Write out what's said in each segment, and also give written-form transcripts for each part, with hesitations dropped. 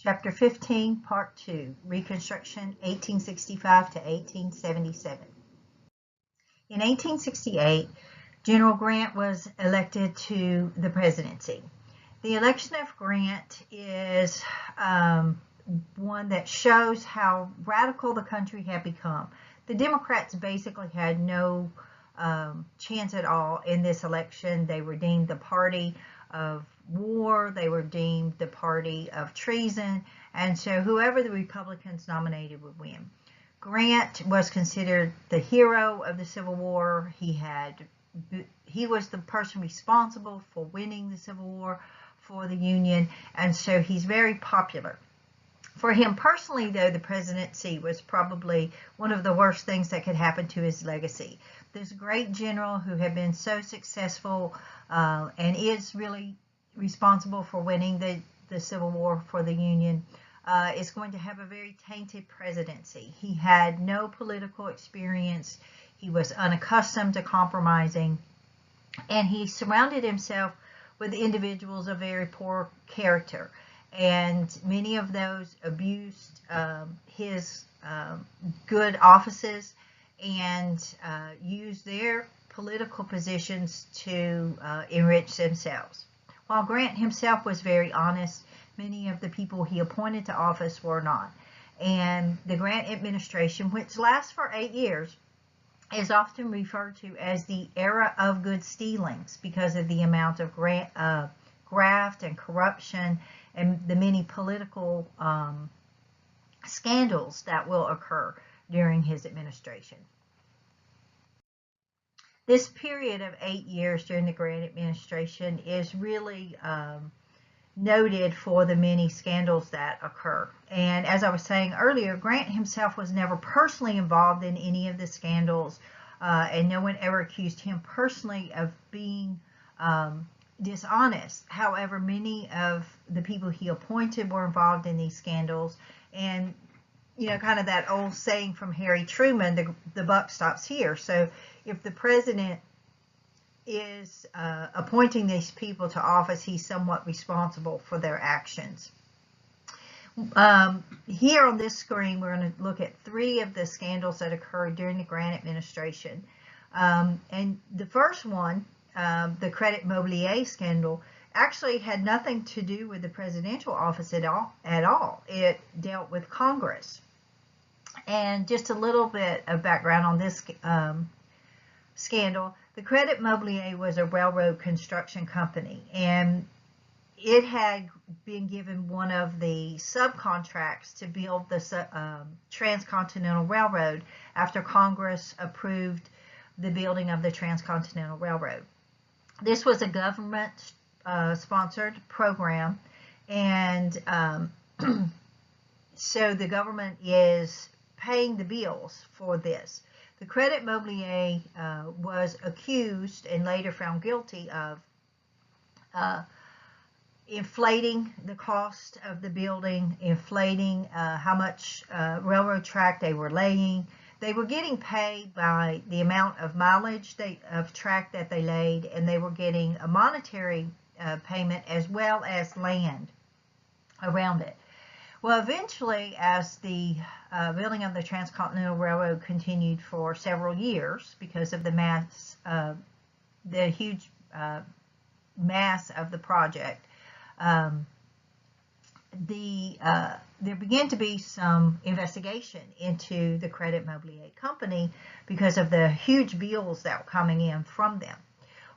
Chapter 15, Part 2, Reconstruction 1865 to 1877. In 1868, General Grant was elected to the presidency. The election of Grant is one that shows how radical the country had become. The Democrats basically had no chance at all in this election. They were deemed the party of war, they were deemed the party of treason, and so whoever the Republicans nominated would win. Grant was considered the hero of the Civil War. He was the person responsible for winning the Civil War for the Union, and so he's very popular. For him personally, though, the presidency was probably one of the worst things that could happen to his legacy. This great general who had been so successful and is really responsible for winning the Civil War for the Union is going to have a very tainted presidency. He had no political experience. He was unaccustomed to compromising, and he surrounded himself with individuals of very poor character, and many of those abused his good offices and used their political positions to enrich themselves. While Grant himself was very honest, many of the people he appointed to office were not. And the Grant administration, which lasts for 8 years, is often referred to as the era of good stealings because of the amount of graft and corruption and the many political scandals that will occur during his administration. This period of 8 years during the Grant administration is really noted for the many scandals that occur. And as I was saying earlier, Grant himself was never personally involved in any of the scandals, and no one ever accused him personally of being dishonest. However, many of the people he appointed were involved in these scandals, and kind of that old saying from Harry Truman, the buck stops here. So if the president is appointing these people to office, he's somewhat responsible for their actions. Here on this screen, we're going to look at 3 of the scandals that occurred during the Grant administration. And the first one, the Credit Mobilier scandal, actually had nothing to do with the presidential office at all. It dealt with Congress. And just a little bit of background on this scandal. The Credit Mobilier was a railroad construction company, and it had been given one of the subcontracts to build the Transcontinental Railroad after Congress approved the building of the Transcontinental Railroad. This was a government-sponsored program, and so the government is paying the bills for this. The Credit Mobilier was accused and later found guilty of inflating the cost of the building, inflating how much railroad track they were laying. They were getting paid by the amount of mileage of track that they laid, and they were getting a monetary payment as well as land around it. Well, eventually, as the building of the Transcontinental Railroad continued for several years because of the huge mass of the project, there began to be some investigation into the Credit Mobilier company because of the huge bills that were coming in from them.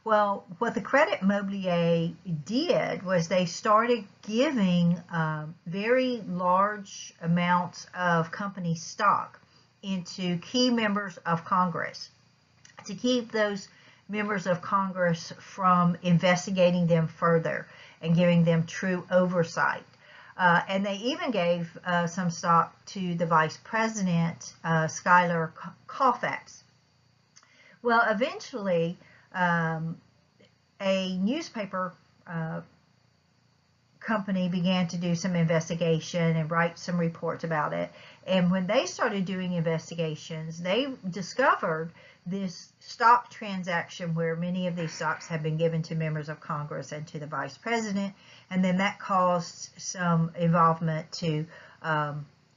Well, what the Credit Mobilier did was they started giving very large amounts of company stock into key members of Congress to keep those members of Congress from investigating them further and giving them true oversight. And they even gave some stock to the Vice President, Schuyler Colfax. Well, eventually, a newspaper company began to do some investigation and write some reports about it. And when they started doing investigations, they discovered this stock transaction where many of these stocks had been given to members of Congress and to the vice president. And then that caused some involvement to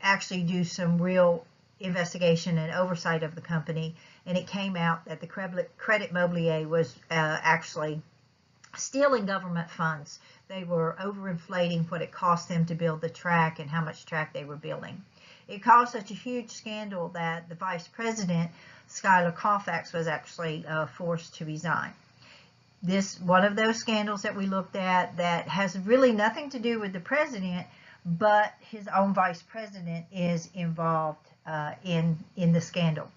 actually do some real investigation and oversight of the company. And it came out that the Credit Mobilier was actually stealing government funds. They were overinflating what it cost them to build the track and how much track they were building. It caused such a huge scandal that the vice president, Schuyler Colfax, was actually forced to resign. This one of those scandals that we looked at that has really nothing to do with the president, but his own vice president is involved in the scandal.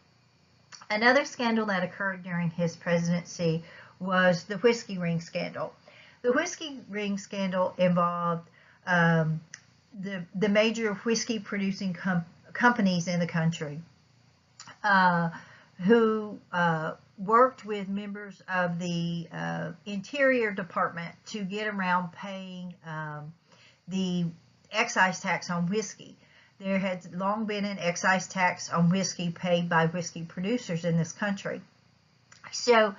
Another scandal that occurred during his presidency was the whiskey ring scandal. The whiskey ring scandal involved the major whiskey producing companies in the country who worked with members of the Interior Department to get around paying the excise tax on whiskey. There had long been an excise tax on whiskey paid by whiskey producers in this country. So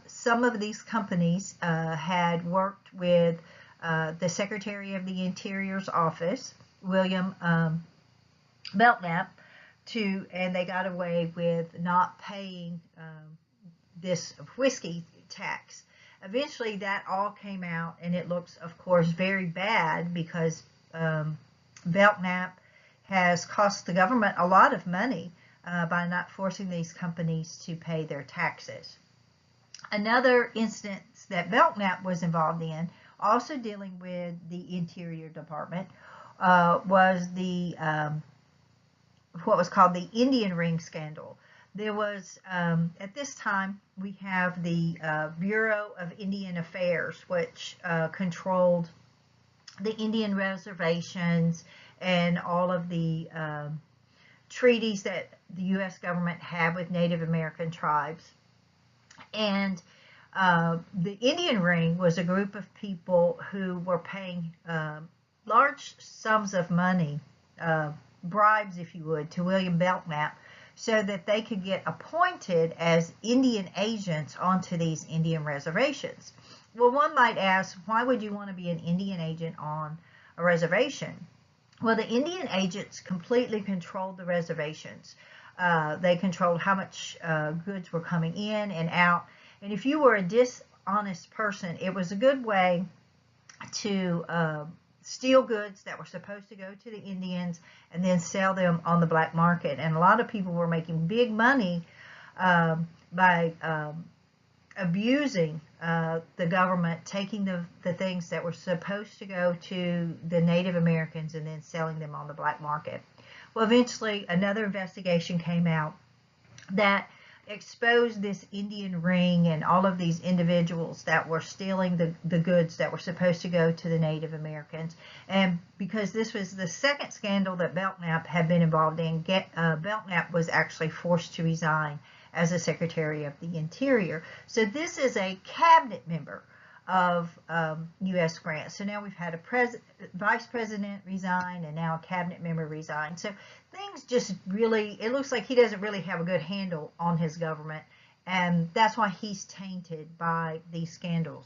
some of these companies had worked with the Secretary of the Interior's office, William Belknap, and they got away with not paying this whiskey tax. Eventually that all came out, and it looks, of course, very bad because Belknap has cost the government a lot of money by not forcing these companies to pay their taxes. Another instance that Belknap was involved in, also dealing with the Interior Department, was the what was called the Indian Ring scandal. There was, at this time, we have the Bureau of Indian Affairs, which controlled the Indian reservations and all of the treaties that the U.S. government had with Native American tribes. And the Indian Ring was a group of people who were paying large sums of money, bribes, if you would, to William Belknap so that they could get appointed as Indian agents onto these Indian reservations. Well, one might ask, why would you want to be an Indian agent on a reservation? Well, the Indian agents completely controlled the reservations. They controlled how much goods were coming in and out. And if you were a dishonest person, it was a good way to steal goods that were supposed to go to the Indians and then sell them on the black market. And a lot of people were making big money by abusing the government, taking the things that were supposed to go to the Native Americans and then selling them on the black market. Well, eventually another investigation came out that exposed this Indian Ring and all of these individuals that were stealing the goods that were supposed to go to the Native Americans. And because this was the second scandal that Belknap had been involved in, Belknap was actually forced to resign as a Secretary of the Interior. So this is a cabinet member of U.S. Grant. So now we've had a vice president resign and now a cabinet member resign. So things just really, it looks like he doesn't really have a good handle on his government, and that's why he's tainted by these scandals.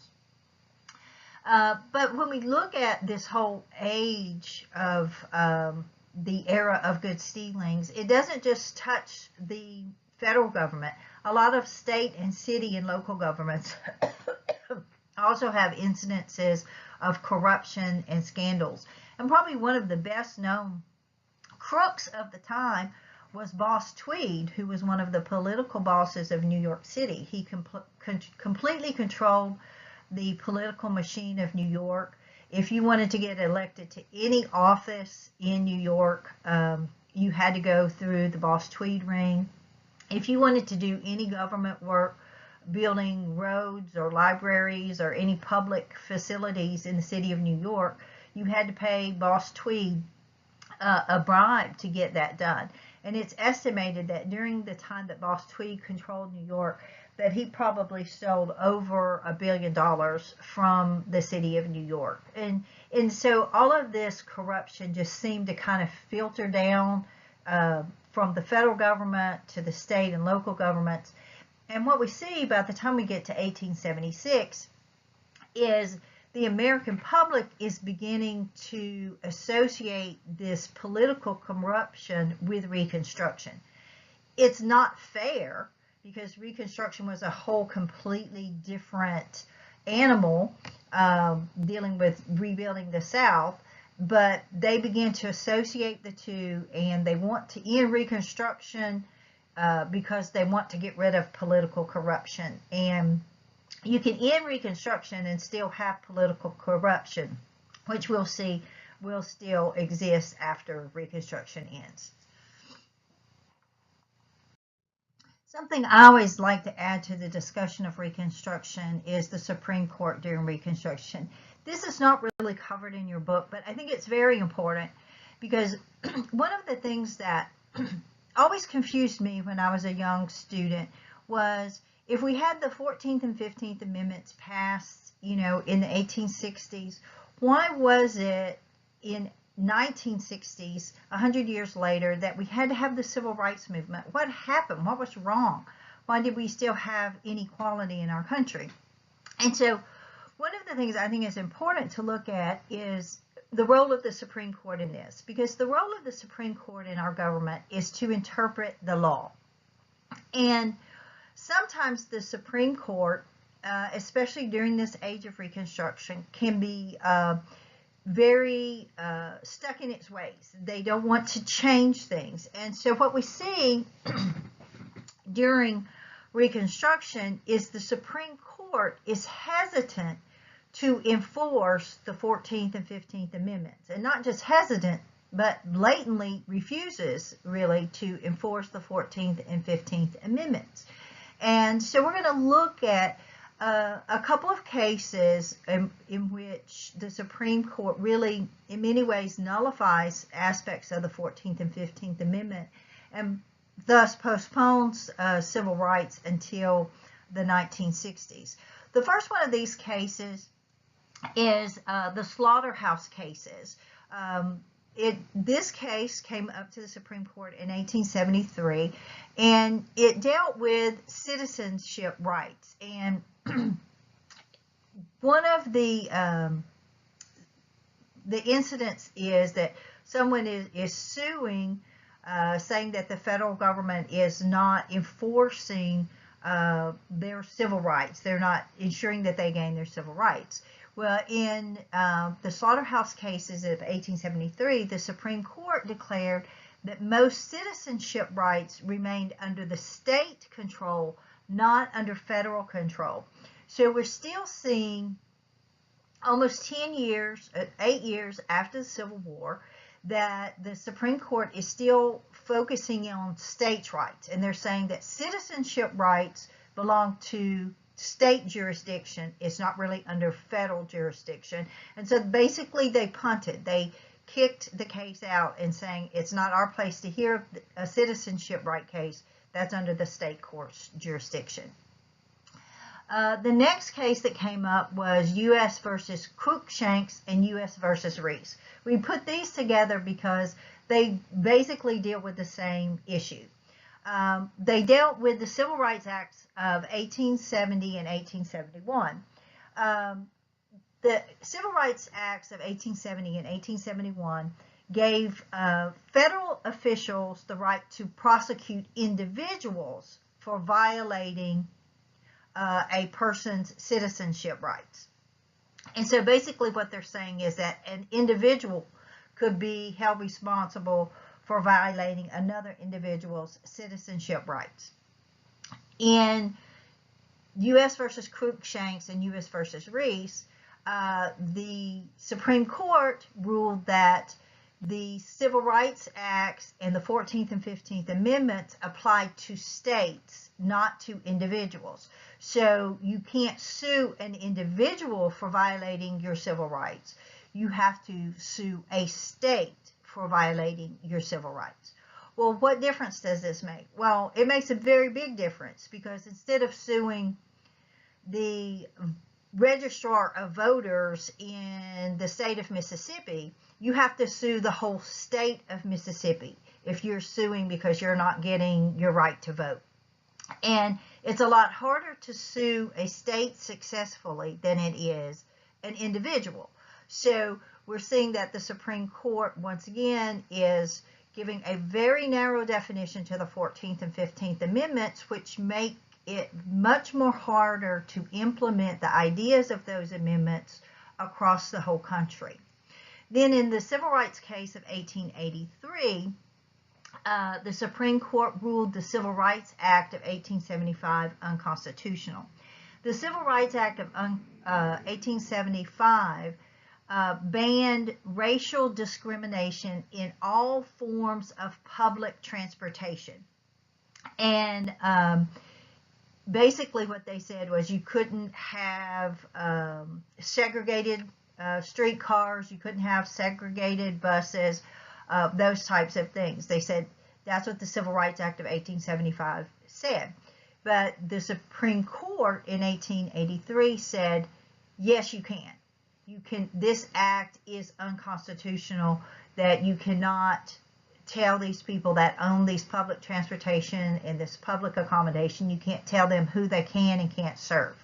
But when we look at this whole age of the era of good stealings, it doesn't just touch the federal government. A lot of state and city and local governments also have incidences of corruption and scandals. And probably one of the best known crooks of the time was Boss Tweed, who was one of the political bosses of New York City. He completely controlled the political machine of New York. If you wanted to get elected to any office in New York, you had to go through the Boss Tweed ring. If you wanted to do any government work, building roads or libraries or any public facilities in the city of New York, you had to pay Boss Tweed a bribe to get that done. And it's estimated that during the time that Boss Tweed controlled New York, that he probably stole over $1 billion from the city of New York. And so all of this corruption just seemed to kind of filter down from the federal government to the state and local governments. And what we see by the time we get to 1876 is the American public is beginning to associate this political corruption with Reconstruction. It's not fair, because Reconstruction was a whole completely different animal, dealing with rebuilding the South, but they begin to associate the two, and they want to end Reconstruction because they want to get rid of political corruption. And you can end Reconstruction and still have political corruption, which we'll see will still exist after Reconstruction ends. Something I always like to add to the discussion of Reconstruction is the Supreme Court during Reconstruction. This is not really covered in your book, but I think it's very important, because one of the things that always confused me when I was a young student was, if we had the 14th and 15th Amendments passed, in the 1860s, why was it in 1960s, 100 years later, that we had to have the civil rights movement? What happened? What was wrong? Why did we still have inequality in our country? And so one of the things I think is important to look at is the role of the Supreme Court in this, because the role of the Supreme Court in our government is to interpret the law. And sometimes the Supreme Court, especially during this age of Reconstruction, can be very stuck in its ways. They don't want to change things. And so what we see during Reconstruction is the Supreme Court is hesitant to enforce the 14th and 15th Amendments. And not just hesitant, but blatantly refuses, really, to enforce the 14th and 15th Amendments. And so we're going to look at a couple of cases in which the Supreme Court really, in many ways, nullifies aspects of the 14th and 15th Amendment, and thus postpones civil rights until the 1960s. The first one of these cases is the slaughterhouse cases. This case came up to the Supreme Court in 1873, and it dealt with citizenship rights. And one of the incidents is that someone is suing, saying that the federal government is not enforcing their civil rights. They're not ensuring that they gain their civil rights. Well, in the slaughterhouse cases of 1873, the Supreme Court declared that most citizenship rights remained under the state control, not under federal control. So we're still seeing, almost 10 years, 8 years after the Civil War, that the Supreme Court is still focusing on states' rights. And they're saying that citizenship rights belong to state jurisdiction. It's not really under federal jurisdiction. And so basically they punted. They kicked the case out and saying it's not our place to hear a citizenship right case. That's under the state court's jurisdiction. The next case that came up was U.S. versus Cruikshanks and U.S. versus Reese. We put these together because they basically deal with the same issue. They dealt with the Civil Rights Acts of 1870 and 1871. The Civil Rights Acts of 1870 and 1871 gave federal officials the right to prosecute individuals for violating a person's citizenship rights. And so basically what they're saying is that an individual could be held responsible for violating another individual's citizenship rights. In U.S. versus Cruikshanks and U.S. versus Reese, the Supreme Court ruled that the Civil Rights Acts and the 14th and 15th Amendments applied to states, not to individuals. So you can't sue an individual for violating your civil rights. You have to sue a state for violating your civil rights. Well, what difference does this make? Well, it makes a very big difference, because instead of suing the registrar of voters in the state of Mississippi, you have to sue the whole state of Mississippi if you're suing because you're not getting your right to vote. And it's a lot harder to sue a state successfully than it is an individual. So we're seeing that the Supreme Court, once again, is giving a very narrow definition to the 14th and 15th Amendments, which make it much more harder to implement the ideas of those amendments across the whole country. Then in the Civil Rights case of 1883, the Supreme Court ruled the Civil Rights Act of 1875 unconstitutional. The Civil Rights Act of 1875 banned racial discrimination in all forms of public transportation. And basically what they said was you couldn't have segregated streetcars, you couldn't have segregated buses, those types of things. They said that's what the Civil Rights Act of 1875 said. But the Supreme Court in 1883 said, yes, you can. This act is unconstitutional, that you cannot tell these people that own these public transportation and this public accommodation, you can't tell them who they can and can't serve.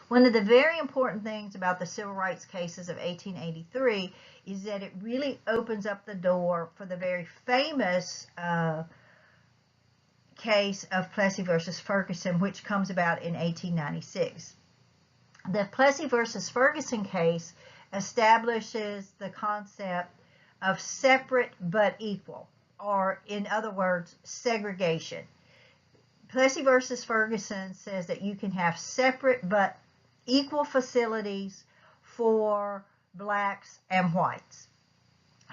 One of the very important things about the civil rights cases of 1883 is that it really opens up the door for the very famous case of Plessy versus Ferguson, which comes about in 1896. The Plessy versus Ferguson case establishes the concept of separate but equal, or in other words, segregation. Plessy versus Ferguson says that you can have separate but equal facilities for blacks and whites.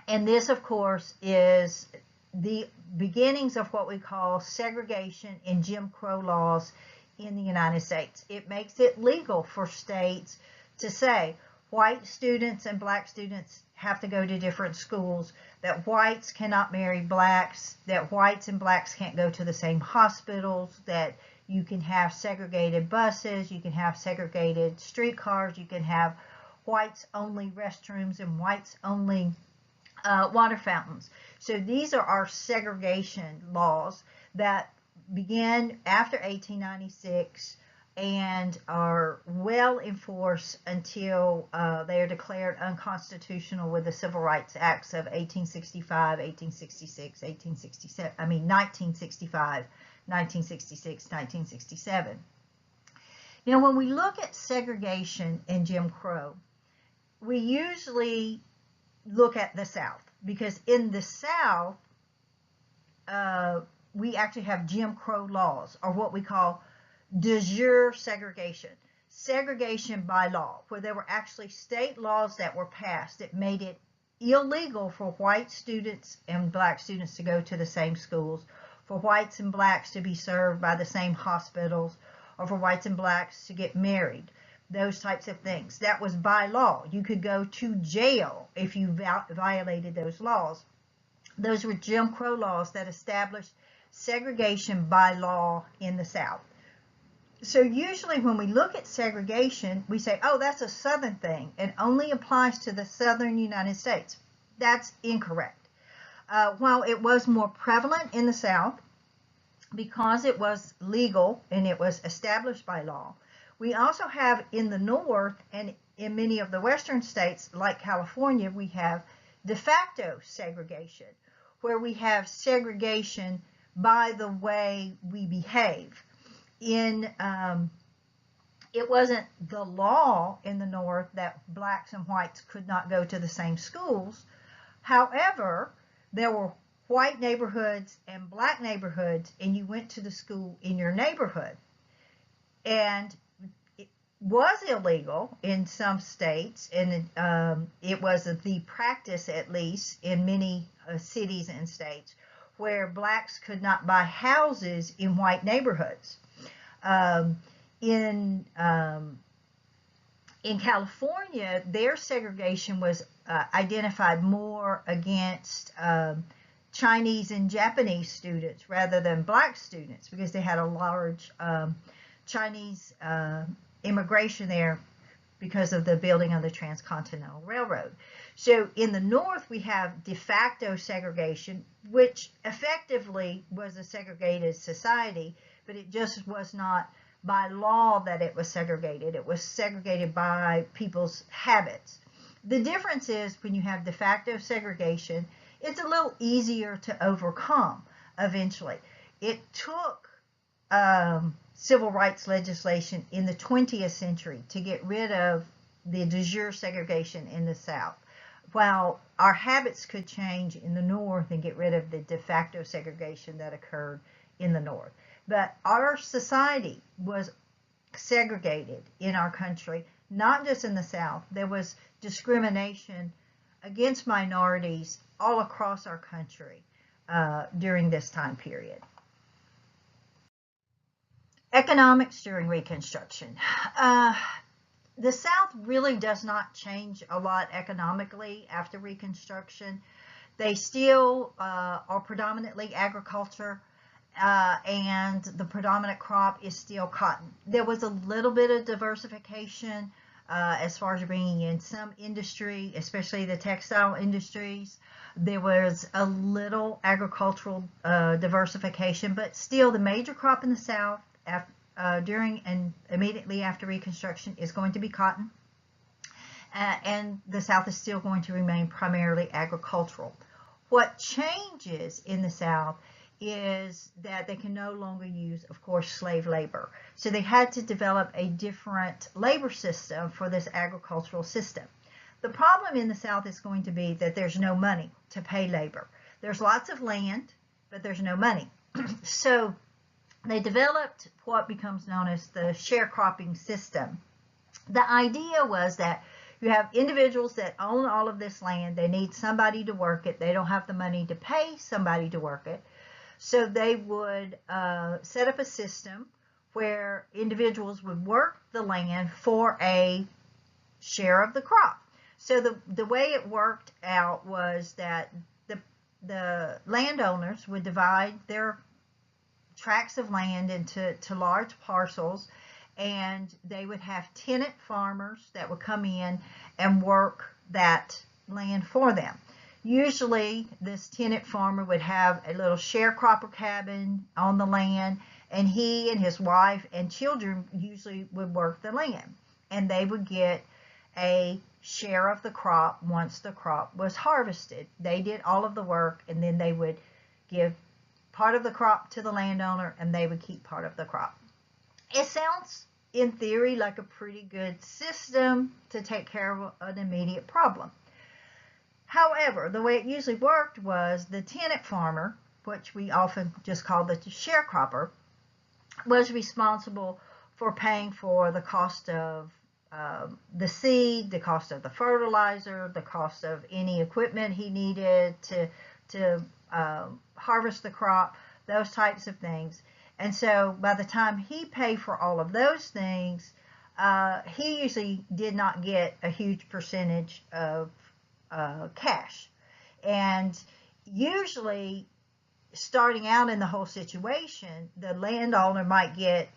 And this, of course, is the beginnings of what we call segregation in Jim Crow laws in the United States. It makes it legal for states to say white students and black students have to go to different schools, that whites cannot marry blacks, that whites and blacks can't go to the same hospitals, that you can have segregated buses, you can have segregated streetcars, you can have whites-only restrooms and whites-only water fountains. So these are our segregation laws that began after 1896 and are well enforced until they are declared unconstitutional with the Civil Rights Acts of 1865, 1866, 1965, 1966, 1967. Now, when we look at segregation in Jim Crow, we usually look at the South, because in the South, we actually have Jim Crow laws, or what we call de jure segregation, segregation by law, where there were actually state laws that were passed that made it illegal for white students and black students to go to the same schools, for whites and blacks to be served by the same hospitals, or for whites and blacks to get married, those types of things. That was by law. You could go to jail if you violated those laws. Those were Jim Crow laws that established segregation by law in the South. So usually when we look at segregation, we say, oh, that's a Southern thing and only applies to the Southern United States. That's incorrect. While it was more prevalent in the South, because it was legal and it was established by law, we also have in the North and in many of the Western states, like California, we have de facto segregation, where we have segregation by the way we behave. It wasn't the law in the North that blacks and whites could not go to the same schools. However, there were white neighborhoods and black neighborhoods, and you went to the school in your neighborhood. And it was illegal in some states, and it was the practice, at least in many cities and states, where blacks could not buy houses in white neighborhoods. In California, their segregation was identified more against Chinese and Japanese students rather than black students because they had a large Chinese immigration there because of the building of the Transcontinental Railroad. So in the North, we have de facto segregation, which effectively was a segregated society, but it just was not by law that it was segregated. It was segregated by people's habits. The difference is when you have de facto segregation, it's a little easier to overcome eventually. It took civil rights legislation in the 20th century to get rid of the de jure segregation in the South, while our habits could change in the North and get rid of the de facto segregation that occurred in the North. But our society was segregated in our country, not just in the South. There was discrimination against minorities all across our country during this time period. Economics during Reconstruction. The South really does not change a lot economically after Reconstruction. They still are predominantly agriculture, and the predominant crop is still cotton. There was a little bit of diversification as far as bringing in some industry, especially the textile industries. There was a little agricultural diversification, but still the major crop in the South during and immediately after Reconstruction is going to be cotton, and the South is still going to remain primarily agricultural. What changes in the South is that they can no longer use, of course, slave labor. So they had to develop a different labor system for this agricultural system. The problem in the South is going to be that there's no money to pay labor. There's lots of land, but there's no money. So they developed what becomes known as the sharecropping system. The idea was that you have individuals that own all of this land. They need somebody to work it. They don't have the money to pay somebody to work it. So they would set up a system where individuals would work the land for a share of the crop. So the way it worked out was that the landowners would divide their tracts of land into large parcels, and they would have tenant farmers that would come in and work that land for them. Usually this tenant farmer would have a little sharecropper cabin on the land, and he and his wife and children usually would work the land, and they would get a share of the crop once the crop was harvested. They did all of the work, and then they would give part of the crop to the landowner, and they would keep part of the crop. It sounds in theory like a pretty good system to take care of an immediate problem. However, the way it usually worked was the tenant farmer, which we often just call the sharecropper, was responsible for paying for the cost of the seed, the cost of the fertilizer, the cost of any equipment he needed to harvest the crop, those types of things. And so by the time he paid for all of those things, he usually did not get a huge percentage of cash. And usually, starting out in the whole situation, the landowner might get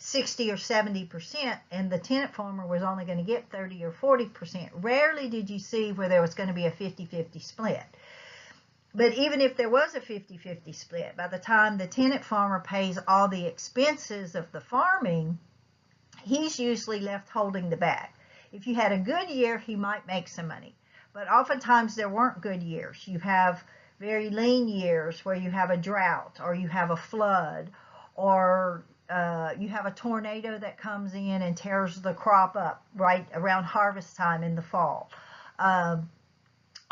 60 or 70%, and the tenant farmer was only going to get 30 or 40%. Rarely did you see where there was going to be a 50-50 split. But even if there was a 50-50 split, by the time the tenant farmer pays all the expenses of the farming, he's usually left holding the bag. If you had a good year, he might make some money. But oftentimes there weren't good years. You have very lean years where you have a drought, or you have a flood, or you have a tornado that comes in and tears the crop up right around harvest time in the fall.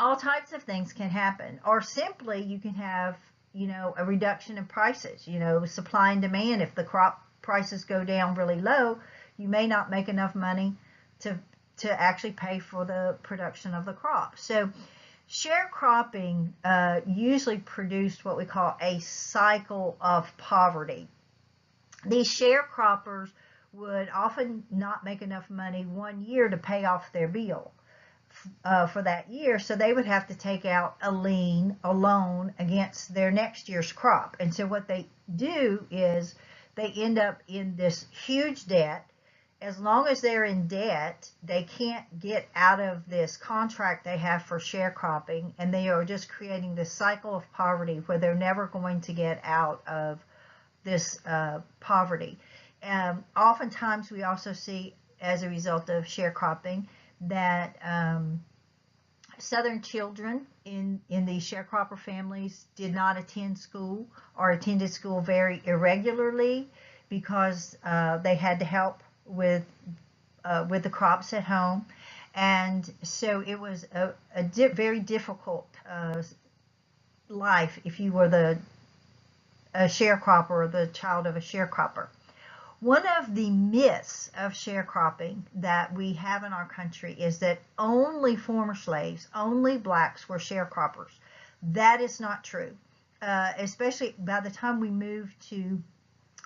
All types of things can happen. Or simply you can have, a reduction in prices, supply and demand. If the crop prices go down really low, you may not make enough money to actually pay for the production of the crop. So sharecropping usually produced what we call a cycle of poverty. These sharecroppers would often not make enough money one year to pay off their bill for that year, so they would have to take out a loan against their next year's crop. And so what they do is they end up in this huge debt. As long as they're in debt, they can't get out of this contract they have for sharecropping, and they are just creating this cycle of poverty where they're never going to get out of this poverty. Oftentimes we also see, as a result of sharecropping, that Southern children in these sharecropper families did not attend school or attended school very irregularly because they had to help with the crops at home. And so it was a very difficult life if you were a sharecropper or the child of a sharecropper. One of the myths of sharecropping that we have in our country is that only former slaves, only blacks, were sharecroppers. That is not true. Especially by the time we moved to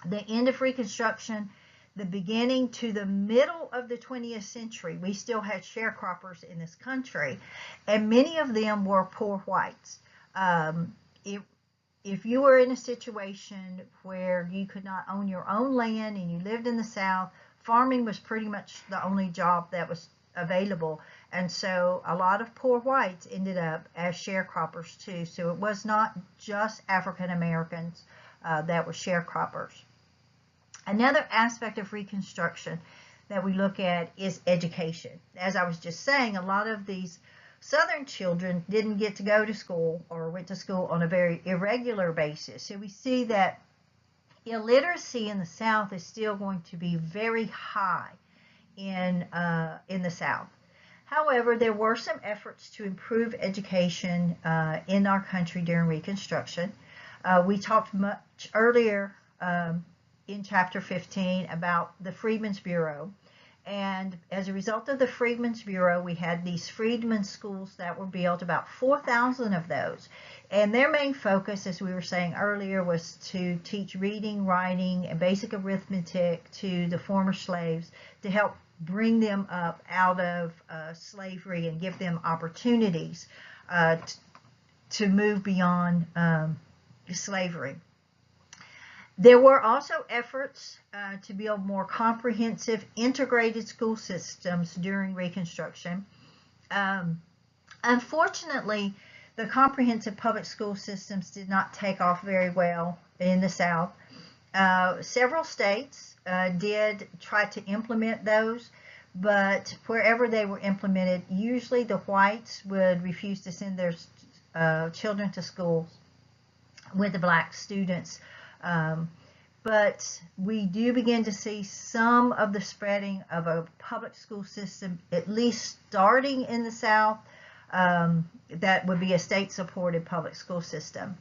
the end of Reconstruction, the beginning to the middle of the 20th century, we still had sharecroppers in this country, and many of them were poor whites. If you were in a situation where you could not own your own land and you lived in the South, farming was pretty much the only job that was available. And so a lot of poor whites ended up as sharecroppers too. So it was not just African Americans that were sharecroppers. Another aspect of Reconstruction that we look at is education. As I was just saying, a lot of these Southern children didn't get to go to school or went to school on a very irregular basis. So we see that illiteracy in the South is still going to be very high in the South. However, there were some efforts to improve education in our country during Reconstruction. We talked much earlier in Chapter 15 about the Freedmen's Bureau. And as a result of the Freedmen's Bureau, we had these freedmen's schools that were built, about 4,000 of those. And their main focus, as we were saying earlier, was to teach reading, writing, and basic arithmetic to the former slaves to help bring them up out of slavery and give them opportunities to move beyond slavery. There were also efforts to build more comprehensive, integrated school systems during Reconstruction. Unfortunately, the comprehensive public school systems did not take off very well in the South. Several states did try to implement those, but wherever they were implemented, usually the whites would refuse to send their children to schools with the black students. But we do begin to see some of the spreading of a public school system, at least starting in the South, that would be a state-supported public school system.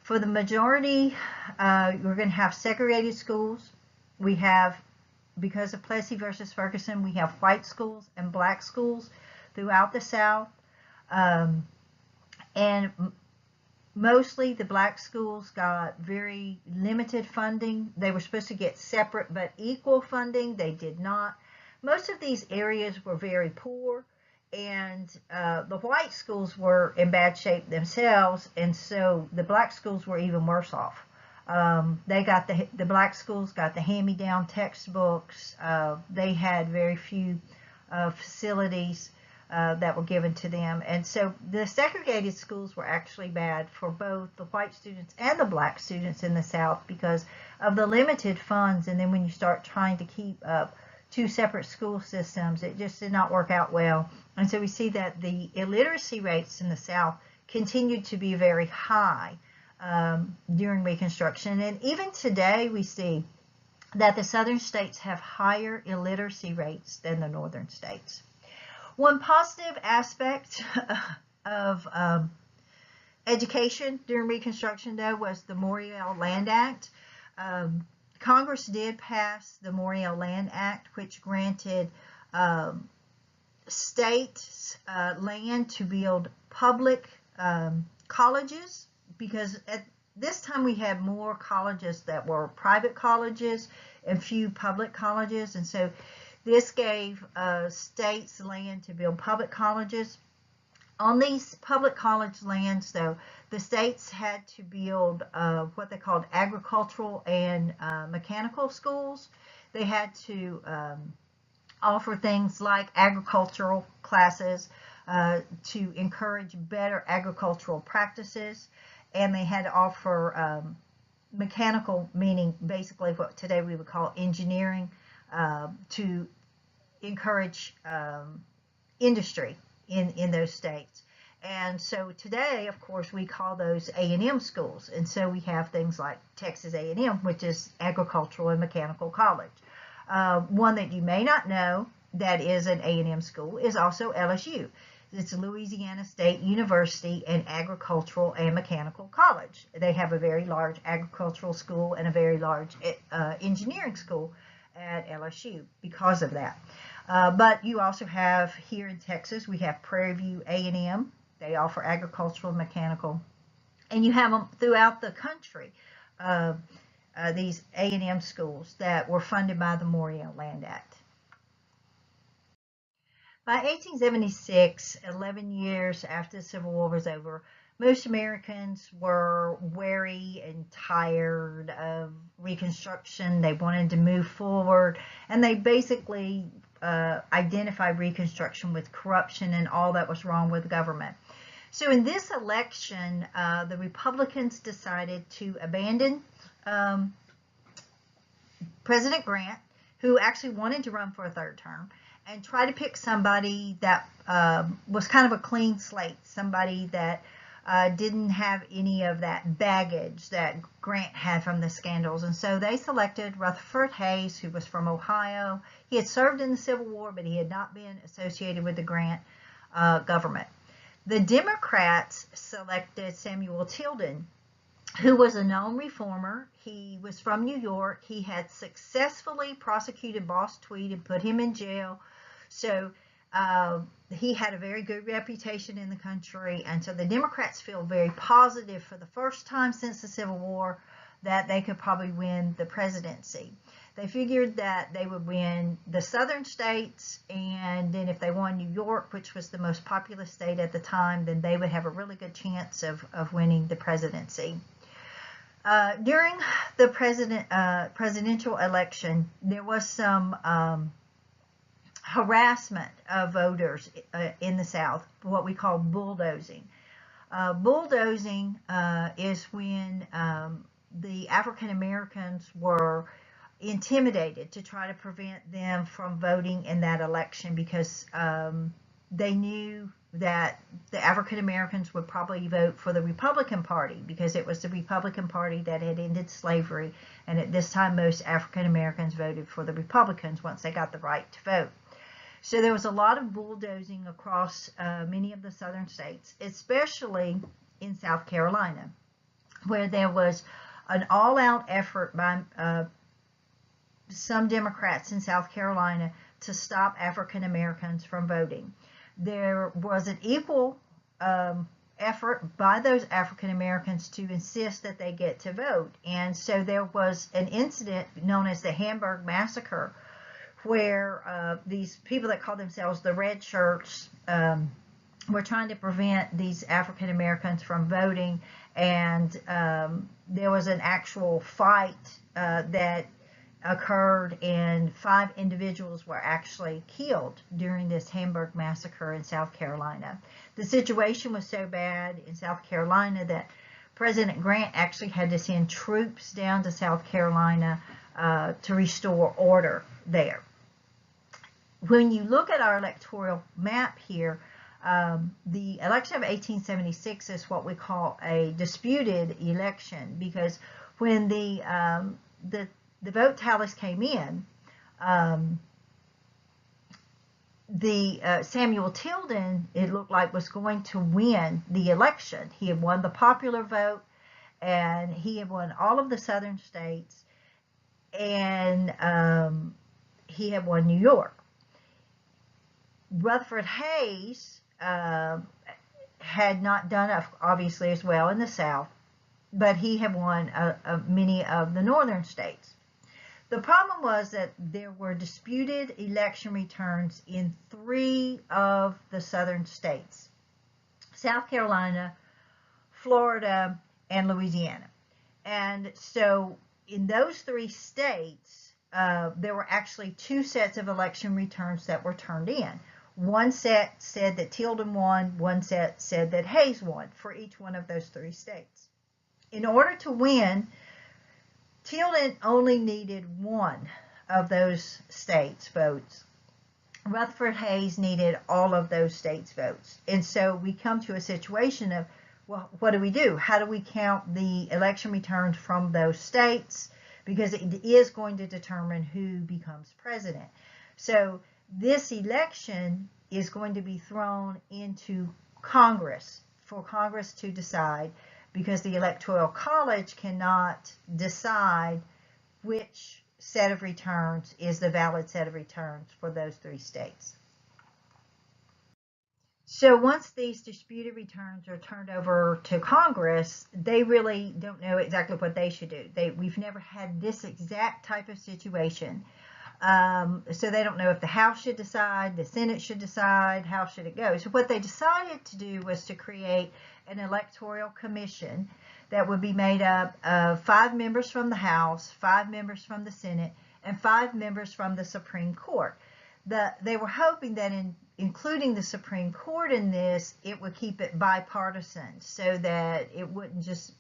For the majority, we're going to have segregated schools. We have, because of Plessy versus Ferguson, we have white schools and black schools throughout the South. And mostly the black schools got very limited funding. They were supposed to get separate but equal funding. They did not. Most of these areas were very poor, and the white schools were in bad shape themselves, and so the black schools were even worse off. They got the black schools got the hand-me-down textbooks. They had very few facilities that were given to them. And so the segregated schools were actually bad for both the white students and the black students in the South because of the limited funds. And then when you start trying to keep up two separate school systems, it just did not work out well. And so we see that the illiteracy rates in the South continued to be very high during Reconstruction. And even today we see that the Southern states have higher illiteracy rates than the Northern states. One positive aspect of education during Reconstruction, though, was the Morial Land Act. Congress did pass the Morial Land Act, which granted states land to build public colleges, because at this time we had more colleges that were private colleges and few public colleges, and so This gave states land to build public colleges. On these public college lands, though, the states had to build what they called agricultural and mechanical schools. They had to offer things like agricultural classes to encourage better agricultural practices, and they had to offer mechanical, meaning basically what today we would call engineering, to encourage industry in those states. And so today, of course, we call those A&M schools. And so we have things like Texas A&M, which is Agricultural and Mechanical College. One that you may not know that is an A&M school is also LSU. It's Louisiana State University and Agricultural and Mechanical College. They have a very large agricultural school and a very large engineering school at LSU because of that. But you also have here in Texas, we have Prairie View A&M. They offer agricultural and mechanical. And you have them throughout the country, these A&M schools that were funded by the Morial Land Act. By 1876, 11 years after the Civil War was over, most Americans were weary and tired of Reconstruction. They wanted to move forward, and they basically identified Reconstruction with corruption and all that was wrong with government. So in this election, the Republicans decided to abandon President Grant, who actually wanted to run for a third term, and try to pick somebody that was kind of a clean slate, somebody that didn't have any of that baggage that Grant had from the scandals. And so they selected Rutherford Hayes, who was from Ohio. He had served in the Civil War, but he had not been associated with the Grant government. The Democrats selected Samuel Tilden, who was a known reformer. He was from New York. He had successfully prosecuted Boss Tweed and put him in jail. So he had a very good reputation in the country, and so the Democrats feel very positive for the first time since the Civil War that they could probably win the presidency. They figured that they would win the southern states, and then if they won New York, which was the most populous state at the time, then they would have a really good chance of winning the presidency. During the presidential election, there was some harassment of voters in the South, what we call bulldozing. Bulldozing is when the African Americans were intimidated to try to prevent them from voting in that election because they knew that the African Americans would probably vote for the Republican Party because it was the Republican Party that had ended slavery, and at this time most African Americans voted for the Republicans once they got the right to vote. So there was a lot of bulldozing across many of the southern states, especially in South Carolina, where there was an all-out effort by some Democrats in South Carolina to stop African Americans from voting. There was an equal effort by those African Americans to insist that they get to vote. And so there was an incident known as the Hamburg Massacre, where these people that call themselves the Red Shirts were trying to prevent these African Americans from voting, and there was an actual fight that occurred, and 5 individuals were actually killed during this Hamburg Massacre in South Carolina. The situation was so bad in South Carolina that President Grant actually had to send troops down to South Carolina to restore order there. When you look at our electoral map here, the election of 1876 is what we call a disputed election, because when the vote tallies came in, Samuel Tilden, it looked like, was going to win the election. He had won the popular vote, and he had won all of the southern states, and he had won New York. Rutherford Hayes had not done obviously as well in the South, but he had won many of the northern states. The problem was that there were disputed election returns in 3 of the southern states: South Carolina, Florida, and Louisiana. And so in those 3 states, there were actually 2 sets of election returns that were turned in. One set said that Tilden won, one set said that Hayes won for each one of those 3 states. In order to win, Tilden only needed 1 of those states' votes. Rutherford Hayes needed all of those states' votes. And so we come to a situation of, well, what do we do? How do we count the election returns from those states? Because it is going to determine who becomes president. So this election is going to be thrown into Congress for Congress to decide, because the Electoral College cannot decide which set of returns is the valid set of returns for those 3 states. So once these disputed returns are turned over to Congress, they really don't know exactly what they should do. We've never had this exact type of situation. So they don't know if the House should decide, the Senate should decide, how should it go. So what they decided to do was to create an electoral commission that would be made up of 5 members from the House, 5 members from the Senate, and 5 members from the Supreme Court. They were hoping that in including the Supreme Court in this, it would keep it bipartisan, so that it wouldn't just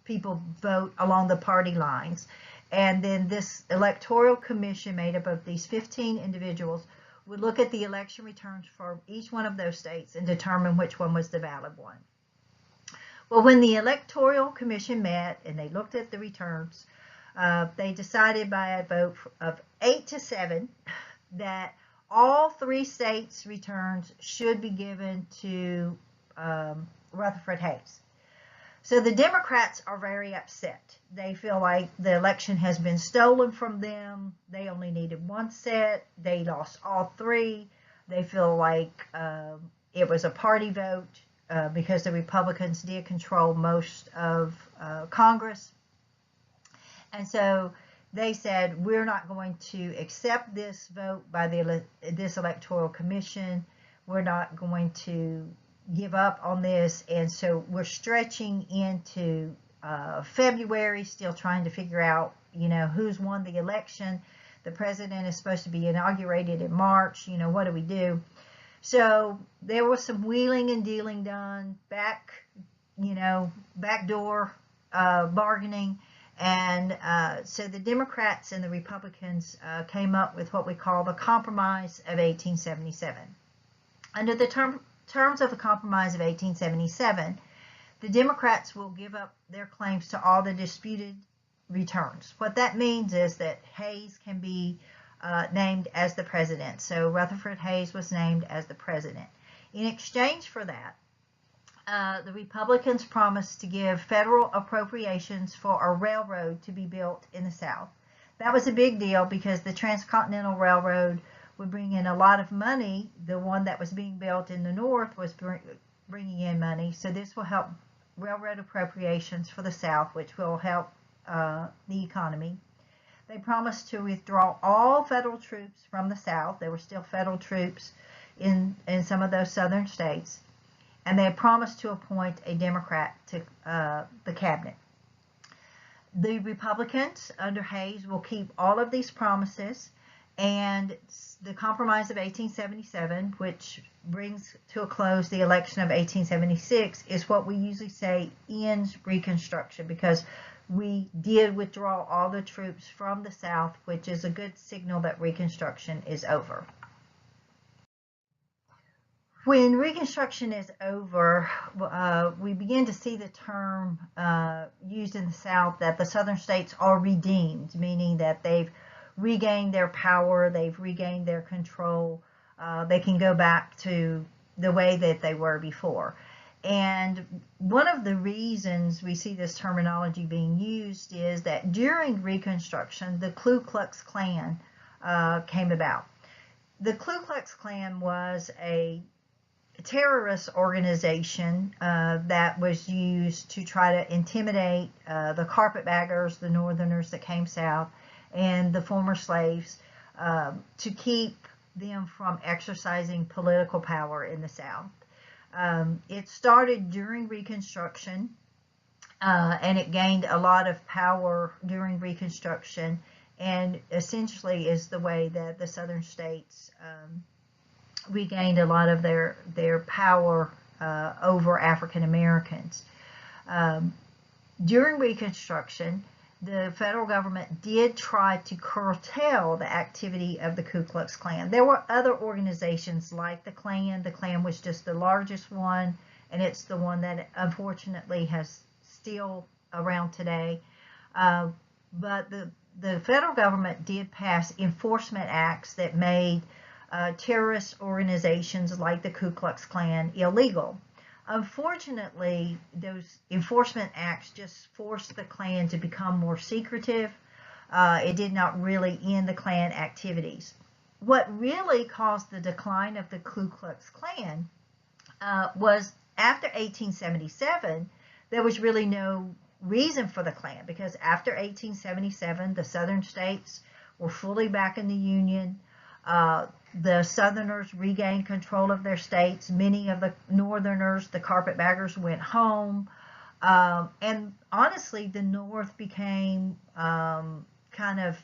people vote along the party lines. And then this electoral commission made up of these 15 individuals would look at the election returns for each one of those states and determine which one was the valid one. Well, when the electoral commission met and they looked at the returns, they decided by a vote of 8-7 that all 3 states' returns should be given to Rutherford Hayes. So the Democrats are very upset. They feel like the election has been stolen from them. They only needed 1 set. They lost all 3. They feel like it was a party vote because the Republicans did control most of Congress. And so they said, we're not going to accept this vote by this electoral commission. We're not going to give up on this. And so we're stretching into February, still trying to figure out, who's won the election. The president is supposed to be inaugurated in March. What do we do? So there was some wheeling and dealing done, backdoor bargaining. And so the Democrats and the Republicans came up with what we call the Compromise of 1877. Under the terms of the Compromise of 1877, the Democrats will give up their claims to all the disputed returns. What that means is that Hayes can be named as the president. So Rutherford Hayes was named as the president. In exchange for that, the Republicans promised to give federal appropriations for a railroad to be built in the South. That was a big deal because the Transcontinental Railroad would bring in a lot of money. The one that was being built in the North was bringing in money. So this will help railroad appropriations for the South, which will help the economy. They promised to withdraw all federal troops from the South. There were still federal troops in some of those southern states. And they promised to appoint a Democrat to the cabinet. The Republicans under Hayes will keep all of these promises, and the Compromise of 1877, which brings to a close the election of 1876, is what we usually say ends Reconstruction, because we did withdraw all the troops from the South, which is a good signal that Reconstruction is over. When Reconstruction is over, we begin to see the term used in the South that the southern states are redeemed, meaning that they've regained their power, they've regained their control, they can go back to the way that they were before. And one of the reasons we see this terminology being used is that during Reconstruction, the Ku Klux Klan came about. The Ku Klux Klan was a terrorist organization that was used to try to intimidate the carpetbaggers, the Northerners that came south, and the former slaves to keep them from exercising political power in the South. It started during Reconstruction, and it gained a lot of power during Reconstruction, and essentially is the way that the Southern states regained a lot of their power over African Americans. During Reconstruction, the federal government did try to curtail the activity of the Ku Klux Klan. There were other organizations like the Klan. The Klan was just the largest one, and it's the one that unfortunately has still around today. But the federal government did pass enforcement acts that made terrorist organizations like the Ku Klux Klan illegal. Unfortunately, those enforcement acts just forced the Klan to become more secretive. It did not really end the Klan activities. What really caused the decline of the Ku Klux Klan was after 1877, there was really no reason for the Klan, because after 1877, the Southern states were fully back in the Union. The Southerners regained control of their states. Many of the Northerners, the carpetbaggers, went home. And honestly, the North became kind of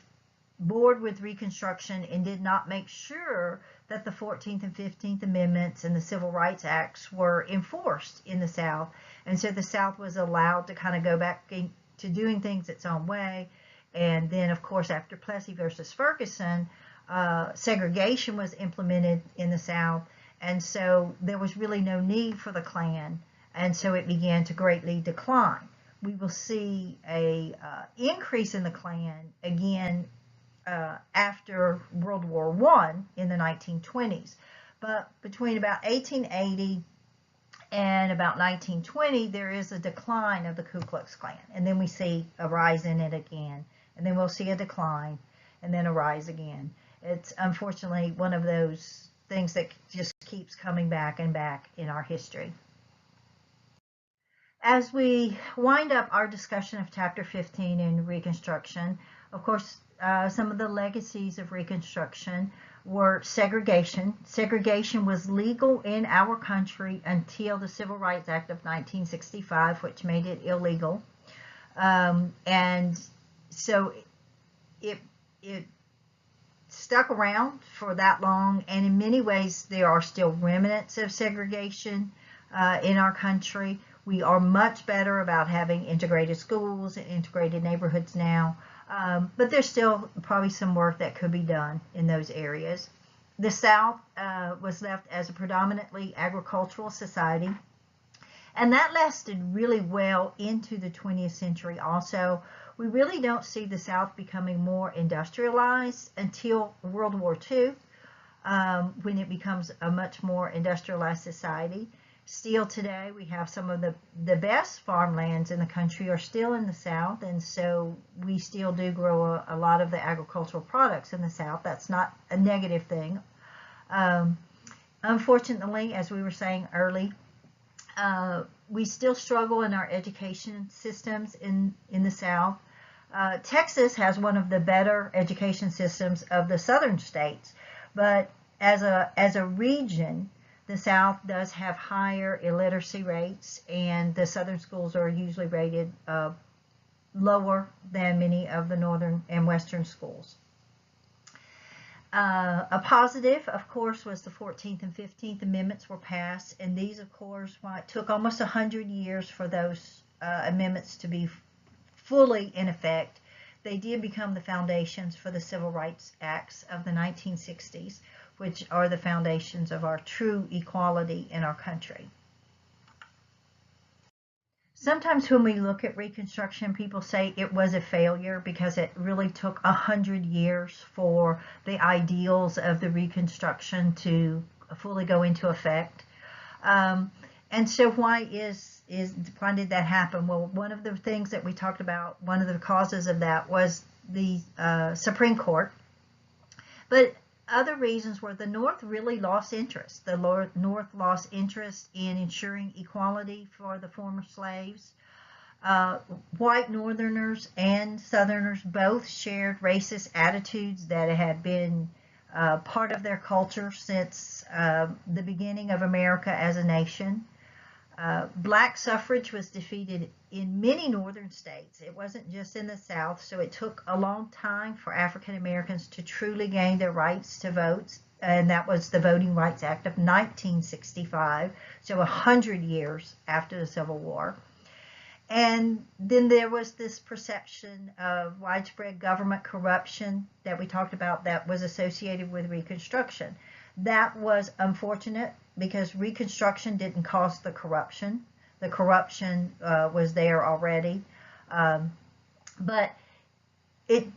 bored with Reconstruction and did not make sure that the 14th and 15th Amendments and the Civil Rights Acts were enforced in the South. And so the South was allowed to kind of go back to doing things its own way. And then, of course, after Plessy versus Ferguson, segregation was implemented in the South, and so there was really no need for the Klan, and so it began to greatly decline. We will see a increase in the Klan again after World War I in the 1920s, but between about 1880 and about 1920, there is a decline of the Ku Klux Klan, and then we see a rise in it again, and then we'll see a decline, and then a rise again. It's unfortunately one of those things that just keeps coming back and back in our history. As we wind up our discussion of Chapter 15 in Reconstruction, of course, some of the legacies of Reconstruction were segregation. Segregation was legal in our country until the Civil Rights Act of 1965, which made it illegal. And so it stuck around for that long, and in many ways there are still remnants of segregation in our country. We are much better about having integrated schools and integrated neighborhoods now, but there's still probably some work that could be done in those areas. The South was left as a predominantly agricultural society, and that lasted really well into the 20th century also. We really don't see the South becoming more industrialized until World War II, when it becomes a much more industrialized society. Still today, we have some of the best farmlands in the country are still in the South, and so we still do grow a lot of the agricultural products in the South. That's not a negative thing. Unfortunately, as we were saying early, we still struggle in our education systems in the South. Texas has one of the better education systems of the southern states, but as a region, the South does have higher illiteracy rates, and the southern schools are usually rated lower than many of the northern and western schools. A positive, of course, was the 14th and 15th Amendments were passed, and these, of course, it took almost 100 years for those amendments to be fully in effect. They did become the foundations for the Civil Rights Acts of the 1960s, which are the foundations of our true equality in our country. Sometimes when we look at Reconstruction, people say it was a failure because it really took 100 years for the ideals of the Reconstruction to fully go into effect. And so why did that happen? Well, one of the things that we talked about, one of the causes of that was the Supreme Court. But other reasons were the North really lost interest. The North lost interest in ensuring equality for the former slaves. White Northerners and Southerners both shared racist attitudes that had been part of their culture since the beginning of America as a nation. Black suffrage was defeated in many northern states. It wasn't just in the South, so it took a long time for African Americans to truly gain their rights to vote, and that was the Voting Rights Act of 1965, so 100 years after the Civil War. And then there was this perception of widespread government corruption that we talked about that was associated with Reconstruction. That was unfortunate because Reconstruction didn't cause the corruption. The corruption was there already. But it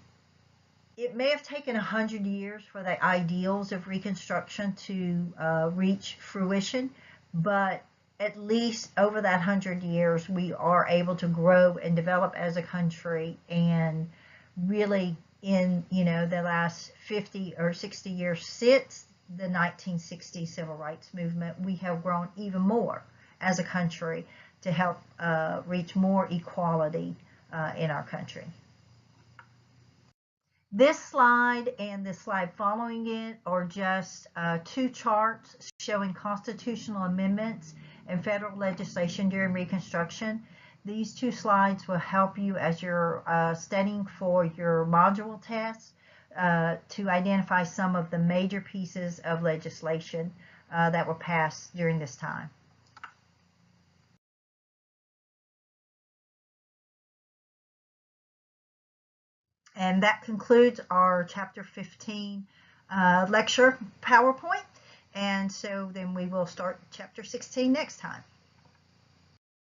may have taken 100 years for the ideals of Reconstruction to reach fruition, but at least over that 100 years, we are able to grow and develop as a country, and really in, the last 50 or 60 years since the 1960 Civil Rights Movement, we have grown even more as a country to help reach more equality in our country. This slide and the slide following it are just two charts showing constitutional amendments and federal legislation during Reconstruction. These two slides will help you as you're studying for your module tests to identify some of the major pieces of legislation that were passed during this time. And that concludes our Chapter 15 lecture PowerPoint. And so then we will start Chapter 16 next time.